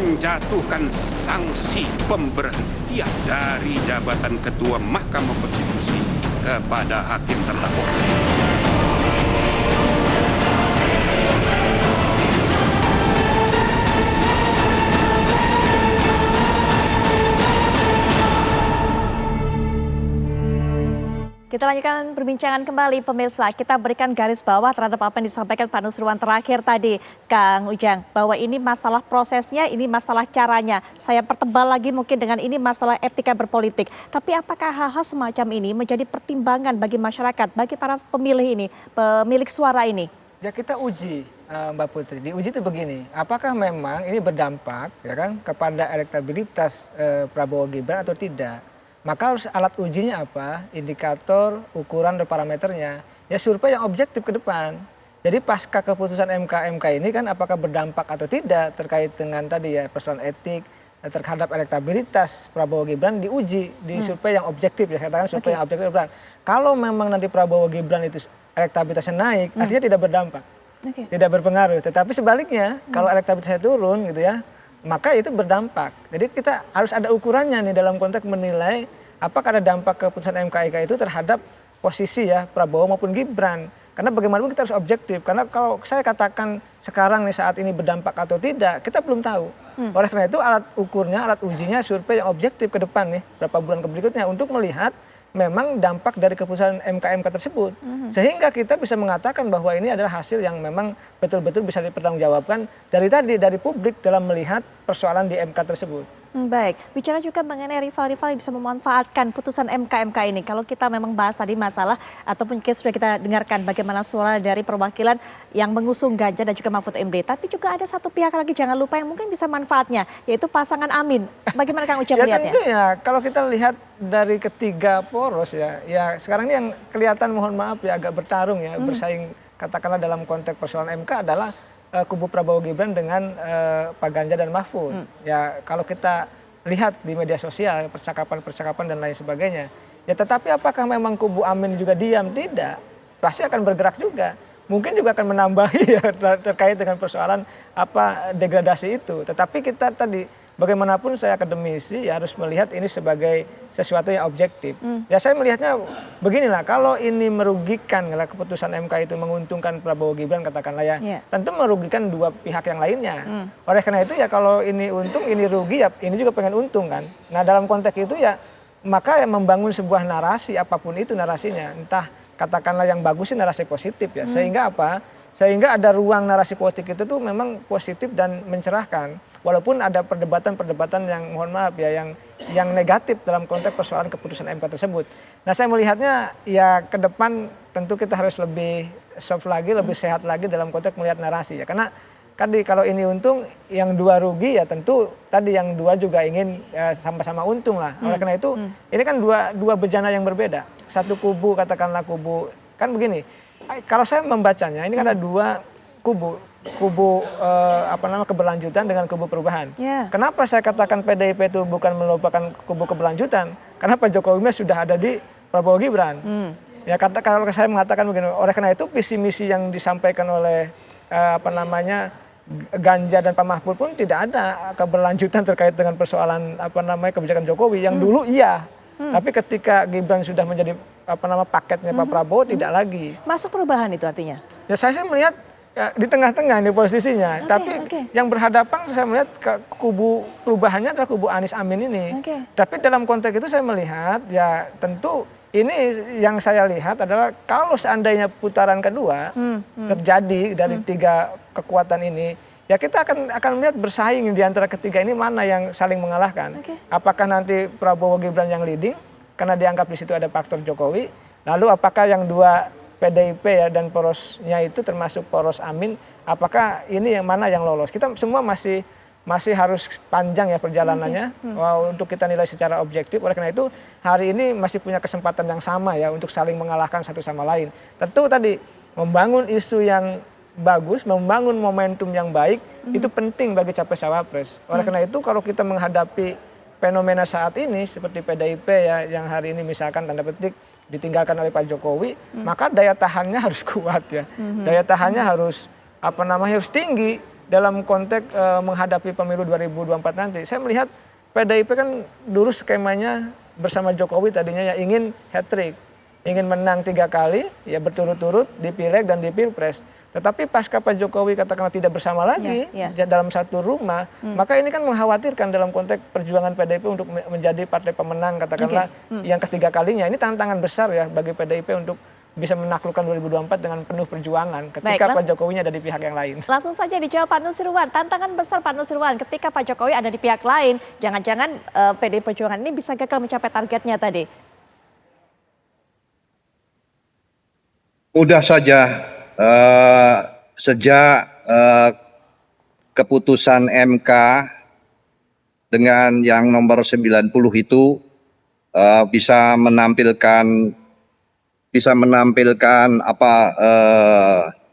menjatuhkan sanksi pemberhentian dari jabatan Ketua Mahkamah Konstitusi kepada hakim terdakwa. Kita lanjutkan perbincangan kembali pemirsa. Kita berikan garis bawah terhadap apa yang disampaikan Pak Nusirwan terakhir tadi, Kang Ujang. Bahwa ini masalah prosesnya, ini masalah caranya. Saya pertebal lagi mungkin dengan ini masalah etika berpolitik. Tapi apakah hal-hal semacam ini menjadi pertimbangan bagi masyarakat, bagi para pemilih ini, pemilik suara ini? Ya kita uji Mbak Putri, diuji itu begini, apakah memang ini berdampak ya kan kepada elektabilitas Prabowo Gibran atau tidak? Maka harus alat ujinya apa, indikator, ukuran, dan parameternya. Ya survei yang objektif ke depan. Jadi pasca keputusan MK ini kan apakah berdampak atau tidak terkait dengan tadi ya persoalan etik terhadap elektabilitas Prabowo Gibran diuji di survei yang objektif ya, katakan survei yang objektif. Kalau memang nanti Prabowo Gibran itu elektabilitasnya naik, artinya tidak berdampak, tidak berpengaruh. Tetapi sebaliknya kalau elektabilitasnya turun gitu ya, maka itu berdampak. Jadi kita harus ada ukurannya nih dalam konteks menilai apakah ada dampak keputusan MK itu terhadap posisi ya Prabowo maupun Gibran. Karena bagaimanapun kita harus objektif. Karena kalau saya katakan sekarang nih saat ini berdampak atau tidak, kita belum tahu. Oleh karena itu alat ukurnya, alat ujinya survei yang objektif ke depan nih, beberapa bulan berikutnya untuk melihat memang dampak dari keputusan MK tersebut. Sehingga kita bisa mengatakan bahwa ini adalah hasil yang memang betul-betul bisa dipertanggungjawabkan dari publik dalam melihat persoalan di MK tersebut. Baik, bicara juga mengenai rival-rival yang bisa memanfaatkan putusan MK ini. Kalau kita memang bahas tadi masalah ataupun sudah kita dengarkan bagaimana suara dari perwakilan yang mengusung Ganjar dan juga Mahfud MD. Tapi juga ada satu pihak lagi jangan lupa yang mungkin bisa manfaatnya, yaitu pasangan Amin. Bagaimana Kang Ujang melihatnya? Ya tentunya kalau kita lihat dari ketiga poros ya sekarang ini yang kelihatan mohon maaf ya agak bertarung ya, bersaing katakanlah dalam konteks persoalan MK adalah kubu Prabowo Gibran dengan Pak Ganjar dan Mahfud. Ya kalau kita lihat di media sosial percakapan dan lain sebagainya. Ya tetapi apakah memang kubu Amin juga diam? Tidak. Pasti akan bergerak juga. Mungkin juga akan menambahi ya terkait dengan persoalan degradasi itu. Tetapi kita tadi bagaimanapun saya akademisi ya harus melihat ini sebagai sesuatu yang objektif. Ya saya melihatnya beginilah, kalau ini merugikan kalau keputusan MK itu menguntungkan Prabowo Gibran katakanlah ya, tentu merugikan dua pihak yang lainnya. Oleh karena itu ya kalau ini untung ini rugi ya ini juga pengen untung kan. Nah dalam konteks itu ya maka yang membangun sebuah narasi apapun itu narasinya, entah katakanlah yang bagus sih narasi positif ya, sehingga apa? Sehingga ada ruang narasi politik itu tuh memang positif dan mencerahkan. Walaupun ada perdebatan-perdebatan yang mohon maaf ya yang negatif dalam konteks persoalan keputusan MK tersebut. Nah saya melihatnya ya ke depan tentu kita harus lebih soft lagi, lebih sehat lagi dalam konteks melihat narasi ya. Karena tadi kalau ini untung, yang dua rugi ya tentu tadi yang dua juga ingin sama-sama untung lah. Oleh karena itu ini kan dua bejana yang berbeda. Satu kubu katakanlah kubu kan begini. Kalau saya membacanya ini kan ada dua kubu keberlanjutan dengan kubu perubahan. Kenapa saya katakan PDIP itu bukan merupakan kubu keberlanjutan? Karena Pak Jokowi sudah ada di Prabowo Gibran. Ya kalau saya mengatakan begini, oleh karena itu visi misi yang disampaikan oleh Ganjar dan Pak Mahfud pun tidak ada keberlanjutan terkait dengan persoalan kebijakan Jokowi yang dulu iya. Tapi ketika Gibran sudah menjadi paketnya Pak Prabowo tidak lagi. Masuk perubahan itu artinya? Ya saya melihat ya, di tengah-tengah nih posisinya. Tapi yang berhadapan saya melihat ke kubu perubahannya adalah kubu Anies Amin ini. Tapi dalam konteks itu saya melihat ya tentu ini yang saya lihat adalah kalau seandainya putaran kedua terjadi dari tiga kekuatan ini, ya kita akan melihat bersaing di antara ketiga ini mana yang saling mengalahkan. Apakah nanti Prabowo Gibran yang leading karena dianggap di situ ada faktor Jokowi, lalu apakah yang dua PDIP ya dan porosnya itu termasuk poros Amin, apakah ini yang mana yang lolos? Kita semua masih harus panjang ya perjalanannya untuk kita nilai secara objektif. Oleh karena itu hari ini masih punya kesempatan yang sama ya untuk saling mengalahkan satu sama lain. Tentu tadi membangun isu yang bagus, membangun momentum yang baik itu penting bagi capres-cawapres. Oleh karena itu kalau kita menghadapi fenomena saat ini seperti PDIP ya yang hari ini misalkan tanda petik ditinggalkan oleh Pak Jokowi, maka daya tahannya harus kuat ya. Daya tahannya harus harus tinggi dalam konteks menghadapi pemilu 2024 nanti. Saya melihat PDIP kan dulu skemanya bersama Jokowi tadinya ya ingin hat-trick, ingin menang 3 kali ya berturut-turut di Pileg dan di Pilpres. Tetapi pasca Pak Jokowi katakanlah tidak bersama lagi dalam satu rumah, maka ini kan mengkhawatirkan dalam konteks perjuangan PDIP untuk menjadi partai pemenang katakanlah yang ketiga kalinya. Ini tantangan besar ya bagi PDIP untuk bisa menaklukkan 2024 dengan penuh perjuangan ketika Pak Jokowinya ada di pihak yang lain. Langsung saja dijawab Pak Nusirwan, tantangan besar Pak Nusirwan ketika Pak Jokowi ada di pihak lain, jangan-jangan PDI Perjuangan ini bisa gagal mencapai targetnya tadi. Mudah saja. Sejak keputusan MK dengan yang nomor 90 itu bisa menampilkan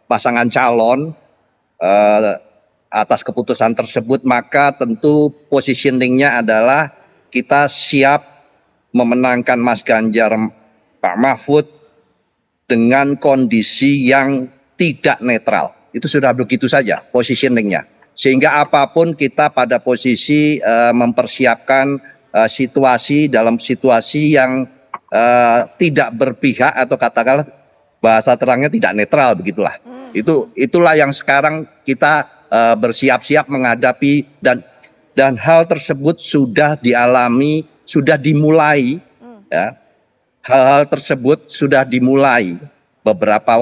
pasangan calon atas keputusan tersebut, maka tentu positioningnya adalah kita siap memenangkan Mas Ganjar Pak Mahfud dengan kondisi yang tidak netral. Itu sudah begitu saja positioningnya. Sehingga apapun kita pada posisi mempersiapkan situasi dalam situasi yang tidak berpihak atau katakanlah bahasa terangnya tidak netral begitulah. Itulah yang sekarang kita bersiap-siap menghadapi dan hal tersebut sudah dialami, sudah dimulai ya. Hal-hal tersebut sudah dimulai beberapa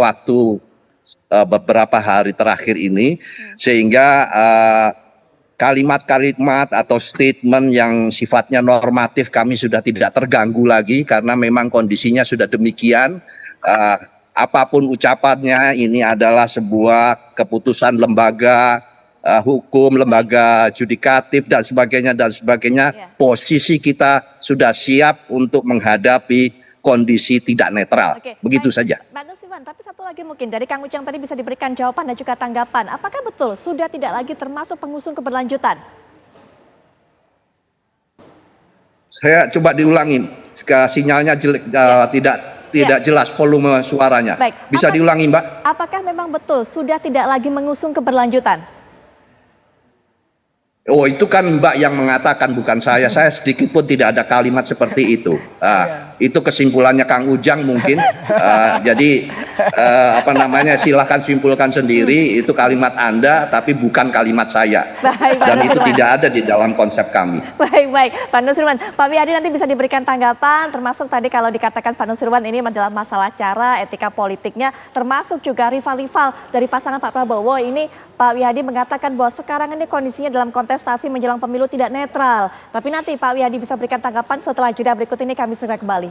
hari terakhir ini, sehingga kalimat-kalimat atau statement yang sifatnya normatif kami sudah tidak terganggu lagi karena memang kondisinya sudah demikian. Apapun ucapannya, ini adalah sebuah keputusan lembaga hukum, lembaga judikatif dan sebagainya dan sebagainya. Posisi kita sudah siap untuk menghadapi kondisi tidak netral. Begitu saja. Pak Nusirwan, tapi satu lagi mungkin dari Kang Ujang tadi bisa diberikan jawaban dan juga tanggapan. Apakah betul sudah tidak lagi termasuk pengusung keberlanjutan? Saya coba diulangi, sinyalnya jelek, tidak jelas volume suaranya. Bisa diulangi, Mbak? Apakah memang betul sudah tidak lagi mengusung keberlanjutan? Oh, itu kan Mbak yang mengatakan, bukan saya. Saya sedikit pun tidak ada kalimat seperti itu. Itu kesimpulannya Kang Ujang mungkin. Jadi silahkan simpulkan sendiri. Itu kalimat Anda, tapi bukan kalimat saya. Dan itu tidak ada di dalam konsep kami. Baik, Pak Nusirwan. Pak Wihadi nanti bisa diberikan tanggapan, termasuk tadi kalau dikatakan Pak Nusirwan ini adalah masalah cara, etika politiknya, termasuk juga rival-rival dari pasangan Pak Prabowo ini. Pak Wihadi mengatakan bahwa sekarang ini kondisinya dalam kontestasi menjelang pemilu tidak netral. Tapi nanti Pak Wihadi bisa berikan tanggapan setelah jeda berikut ini, kami segera kembali.